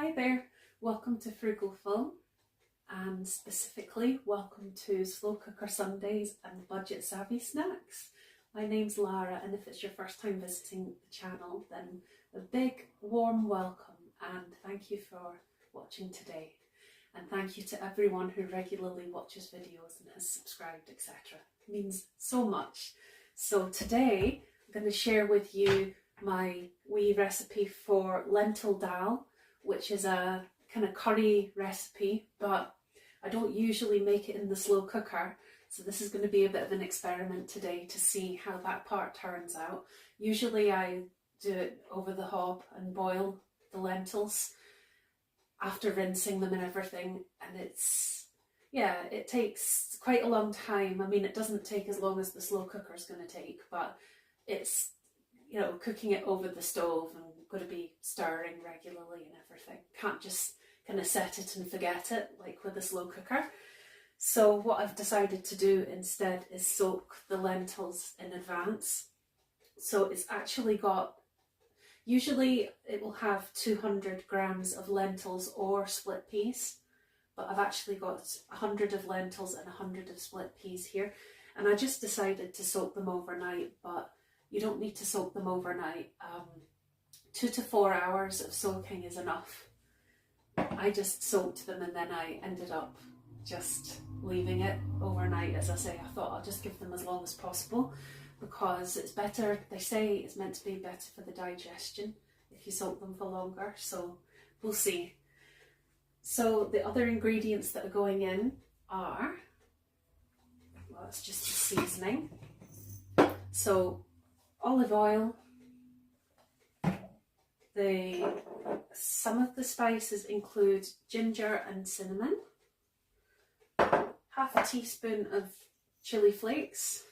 Hi there, welcome to Frugalfull, and specifically welcome to Slow Cooker Sundays and Budget Savvy Snacks. My name's Lara, and if it's your first time visiting the channel, then a big warm welcome and thank you for watching today. And thank you to everyone who regularly watches videos and has subscribed, etc. It means so much. So today I'm going to share with you my wee recipe for lentil dhal, which is a kind of curry recipe, but I don't usually make it in the slow cooker. So this is going to be a bit of an experiment today to see how that part turns out. Usually I do it over the hob and boil the lentils after rinsing them and everything, and it takes quite a long time. I mean, it doesn't take as long as the slow cooker is going to take, but it's, you know, cooking it over the stove and got to be stirring regularly and everything. Can't just kind of set it and forget it like with a slow cooker. So what I've decided to do instead is soak the lentils in advance. So it's actually got, usually it will have 200 grams of lentils or split peas, but I've actually got 100 of lentils and 100 of split peas here. And I just decided to soak them overnight, but you don't need to soak them overnight. 2 to 4 hours of soaking is enough. I just soaked them and then I ended up just leaving it overnight. As I say, I thought I'll just give them as long as possible because it's better, they say it's meant to be better for the digestion if you soak them for longer, so we'll see. So the other ingredients that are going in are, well, it's just a seasoning. So olive oil, some of the spices include ginger and cinnamon, half a teaspoon of chili flakes.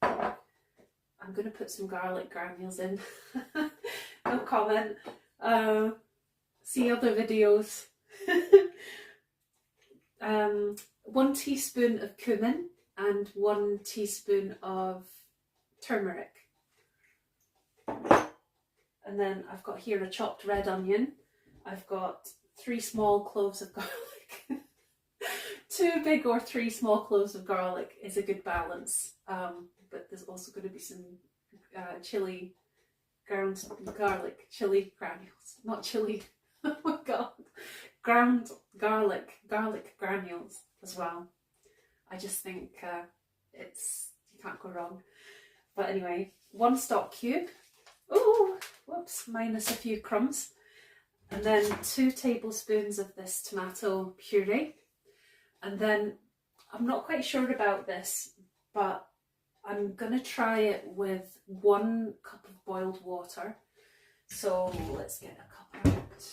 I'm going to put some garlic granules in. No comment. See other videos. 1 teaspoon of cumin and 1 teaspoon of turmeric. And then I've got here a chopped red onion. I've got 3 small cloves of garlic. 2 big or 3 small cloves of garlic is a good balance. But there's also going to be some chili granules, not chili, oh my god, ground garlic granules as well. I just think you can't go wrong. But anyway, 1 stock cube. Oh, whoops, minus a few crumbs. And then 2 tablespoons of this tomato puree. And then, I'm not quite sure about this, but I'm going to try it with 1 cup of boiled water. So let's get a cup out.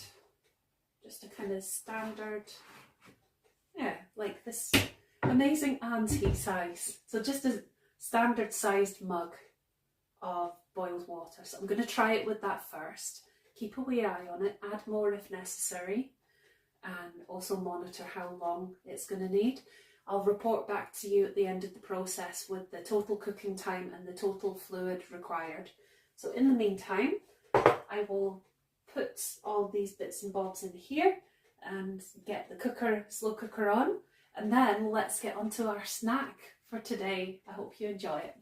Just a kind of standard, yeah, like this amazing auntie size. So just a standard sized mug of boiled water. So I'm going to try it with that first. Keep a wee eye on it, add more if necessary, and also monitor how long it's going to need. I'll report back to you at the end of the process with the total cooking time and the total fluid required. So in the meantime, I will put all these bits and bobs in here and get the slow cooker on, and then let's get onto our snack for today. I hope you enjoy it.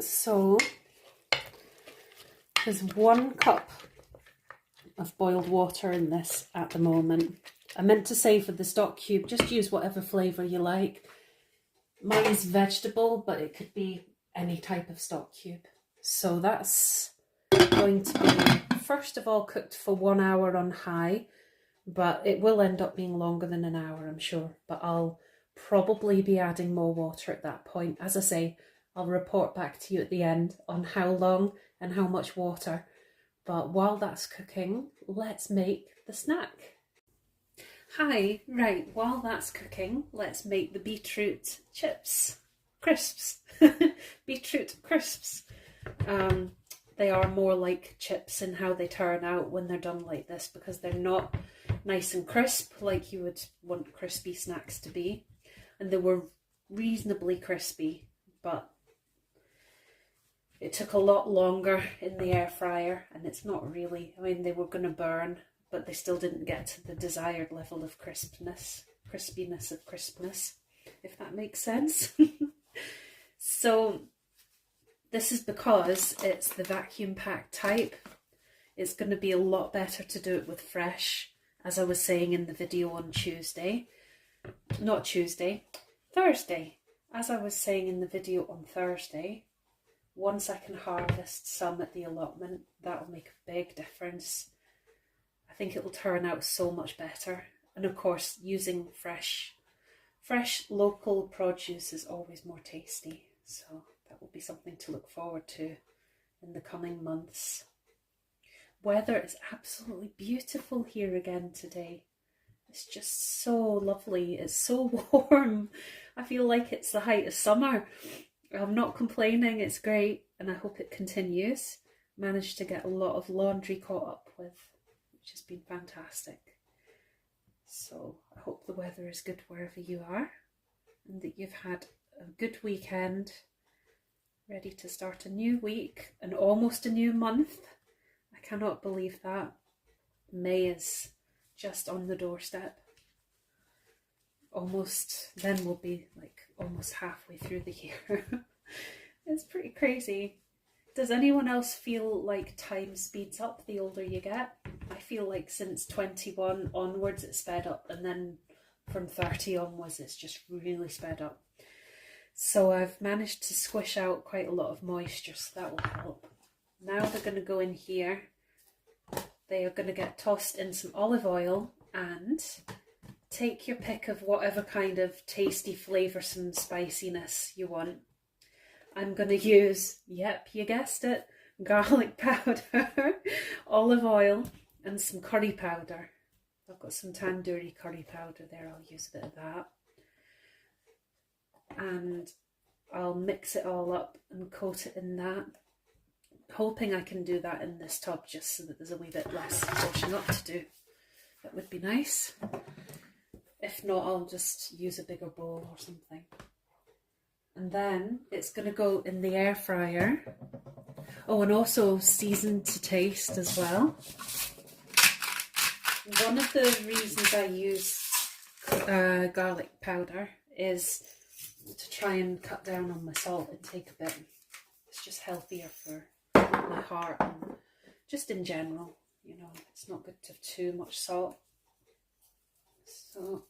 So there's 1 cup of boiled water in this at the moment. I meant to say for the stock cube, just use whatever flavour you like. Mine is vegetable, but it could be any type of stock cube. So that's going to be, first of all, cooked for 1 hour on high, but it will end up being longer than an hour, I'm sure. But I'll probably be adding more water at that point. As I say, I'll report back to you at the end on how long and how much water. But while that's cooking, let's make the snack. Hi, right, while that's cooking, let's make the beetroot crisps. Beetroot crisps. They are more like chips in how they turn out when they're done like this, because they're not nice and crisp like you would want crispy snacks to be. And they were reasonably crispy, but it took a lot longer in the air fryer, and it's not really, I mean, they were going to burn, but they still didn't get to the desired level of crispiness, if that makes sense. So this is because it's the vacuum pack type. It's going to be a lot better to do it with fresh, as I was saying in the video on Thursday. As I was saying in the video on Thursday, once I can harvest some at the allotment, that'll make a big difference. I think it will turn out so much better. And of course, using fresh local produce is always more tasty. So that will be something to look forward to in the coming months. Weather is absolutely beautiful here again today. It's just so lovely. It's so warm. I feel like it's the height of summer. I'm not complaining, it's great, and I hope it continues. Managed to get a lot of laundry caught up with, which has been fantastic. So I hope the weather is good wherever you are, and that you've had a good weekend, ready to start a new week and almost a new month. I cannot believe that. May is just on the doorstep. Then we'll be like almost halfway through the year. It's pretty crazy. Does anyone else feel like time speeds up the older you get? I feel like since 21 onwards it's sped up, and then from 30 onwards it's just really sped up. So I've managed to squish out quite a lot of moisture, so that will help. Now they're going to go in here. They are going to get tossed in some olive oil, and take your pick of whatever kind of tasty, flavoursome spiciness you want. I'm going to use, yep, you guessed it, garlic powder, olive oil, and some curry powder. I've got some tandoori curry powder there, I'll use a bit of that. And I'll mix it all up and coat it in that. Hoping I can do that in this tub just so that there's a wee bit less washing up to do. That would be nice. If not, I'll just use a bigger bowl or something. And then it's going to go in the air fryer. Oh, and also seasoned to taste as well. One of the reasons I use garlic powder is to try and cut down on my salt intake a bit. It's just healthier for my heart and just in general. You know, it's not good to have too much salt. So,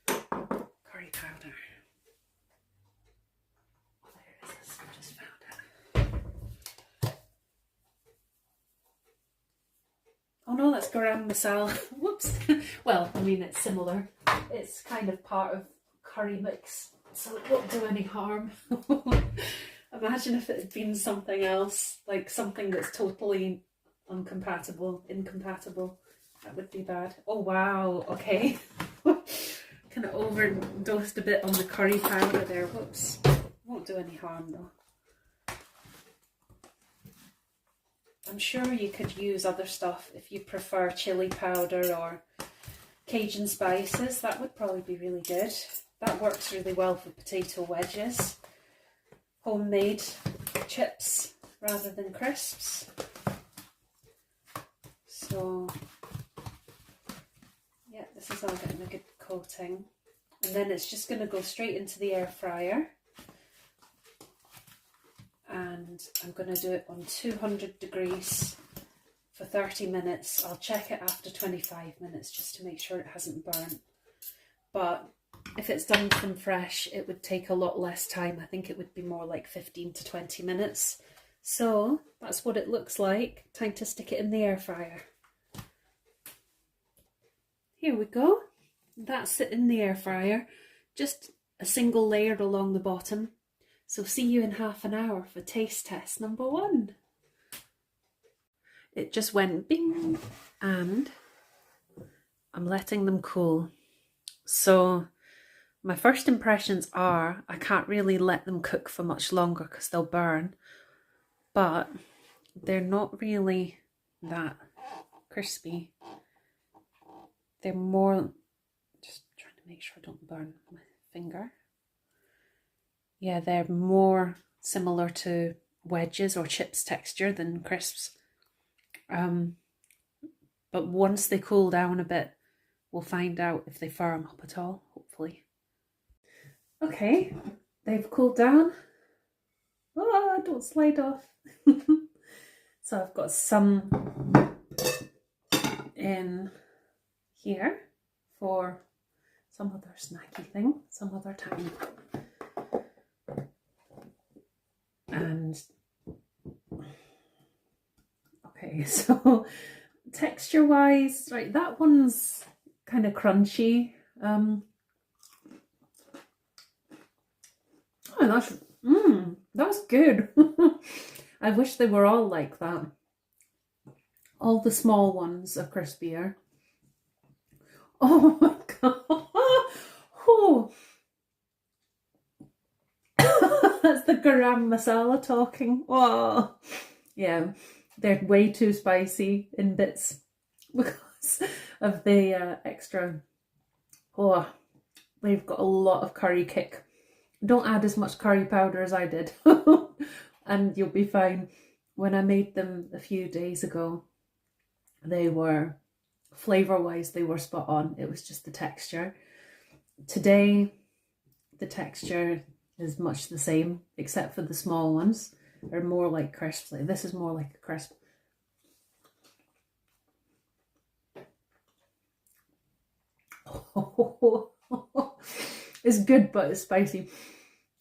curry powder. Oh, there it is. I just found it. Oh no, that's garam masala. Whoops. Well, I mean, it's similar. It's kind of part of curry mix, so it won't do any harm. Imagine if it had been something else, like something that's totally incompatible. That would be bad. Oh wow, okay. Kind of overdosed a bit on the curry powder there. Whoops. Won't do any harm though. I'm sure you could use other stuff if you prefer chili powder or Cajun spices. That would probably be really good. That works really well for potato wedges. Homemade chips rather than crisps. So yeah, this is all getting a good coating. And then it's just going to go straight into the air fryer. and I'm going to do it on 200 degrees for 30 minutes. I'll check it after 25 minutes just to make sure it hasn't burnt. But if it's done from fresh, it would take a lot less time. I think it would be more like 15 to 20 minutes. So that's what it looks like. Time to stick it in the air fryer. Here we go. That's it in the air fryer. Just a single layer along the bottom. So see you in half an hour for taste test number 1. It just went bing, and I'm letting them cool. So my first impressions are I can't really let them cook for much longer because they'll burn, but they're not really that crispy. They're more, just trying to make sure I don't burn my finger. Yeah, they're more similar to wedges or chips texture than crisps. But once they cool down a bit, we'll find out if they firm up at all, hopefully. Okay, they've cooled down. Oh, don't slide off. So I've got some in here for some other snacky thing, some other time. And okay, so texture wise, right, that one's kind of crunchy. Oh, that's good. I wish they were all like that. All the small ones are crispier. Oh my god. Oh. That's the garam masala talking. Oh, yeah, they're way too spicy in bits because of the extra. Oh, they've got a lot of curry kick. Don't add as much curry powder as I did, and you'll be fine. When I made them a few days ago, they were, flavour-wise, they were spot on. It was just the texture. Today, the texture is much the same, except for the small ones. They're more like crisps. Like this is more like a crisp. It's good, but it's spicy,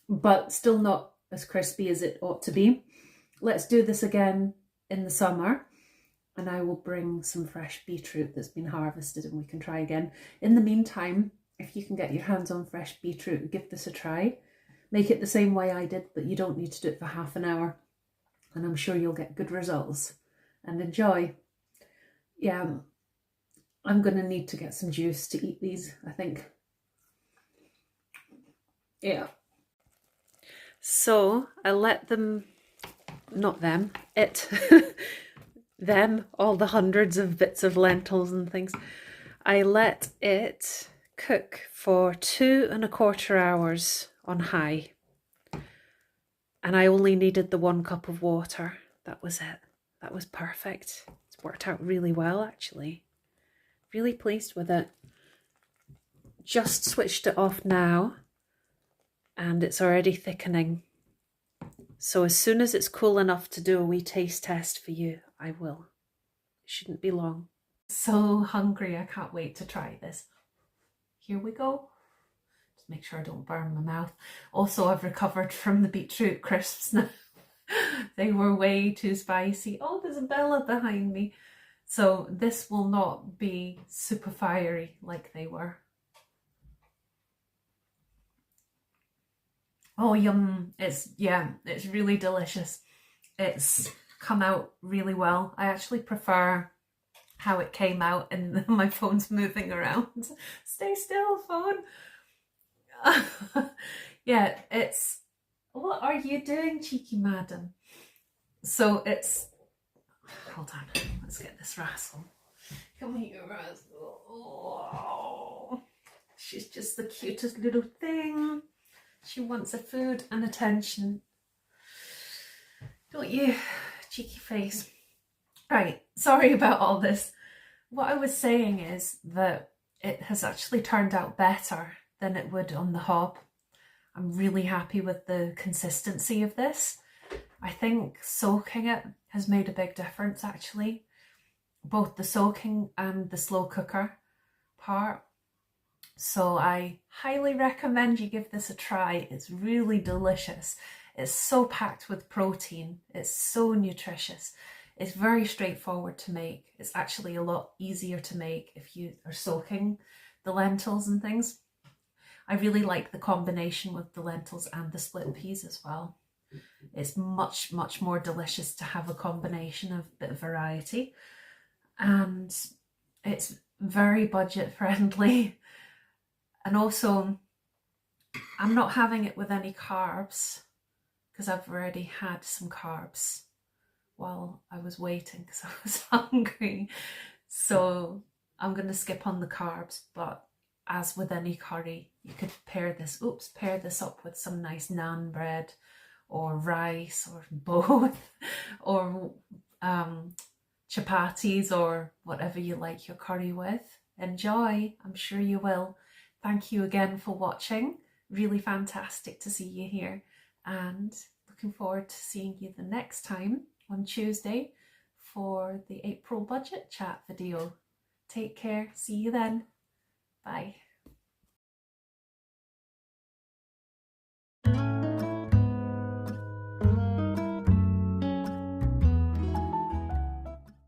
but still not as crispy as it ought to be. Let's do this again in the summer, and I will bring some fresh beetroot that's been harvested and we can try again. In the meantime, if you can get your hands on fresh beetroot, give this a try. Make it the same way I did, but you don't need to do it for half an hour, and I'm sure you'll get good results. And enjoy. Yeah, I'm going to need to get some juice to eat these, I think. Yeah. So I let them, not them, it, them, all the hundreds of bits of lentils and things. I let it cook for 2¼ hours on high. And I only needed the 1 cup of water. That was it. That was perfect. It's worked out really well, actually. Really pleased with it. Just switched it off now, and it's already thickening. So as soon as it's cool enough to do a wee taste test for you, I will. It shouldn't be long. So hungry, I can't wait to try this. Here we go. Just make sure I don't burn my mouth. Also, I've recovered from the beetroot crisps now. They were way too spicy. Oh, there's a Bella behind me. So this will not be super fiery like they were. Oh, yum. It's really delicious. It's come out really well. I actually prefer how it came out, and my phone's moving around. Stay still, phone. Yeah, it's, what are you doing, cheeky madam? So it's, hold on, let's get this Razzle. Come here, Razzle. Oh, she's just the cutest little thing. She wants her food and attention. Don't you, cheeky face? Right, sorry about all this. What I was saying is that it has actually turned out better than it would on the hob. I'm really happy with the consistency of this. I think soaking it has made a big difference actually. Both the soaking and the slow cooker part. So I highly recommend you give this a try. It's really delicious. It's so packed with protein. It's so nutritious. It's very straightforward to make. It's actually a lot easier to make if you are soaking the lentils and things. I really like the combination with the lentils and the split peas as well. It's much, much more delicious to have a combination of bit of variety. And it's very budget friendly. And also, I'm not having it with any carbs because I've already had some carbs while I was waiting because I was hungry. So I'm going to skip on the carbs, but as with any curry, you could pair this up with some nice naan bread or rice or both, or chapatis or whatever you like your curry with. Enjoy, I'm sure you will. Thank you again for watching. Really fantastic to see you here, and looking forward to seeing you the next time on Tuesday for the April budget chat video. Take care, see you then. Bye.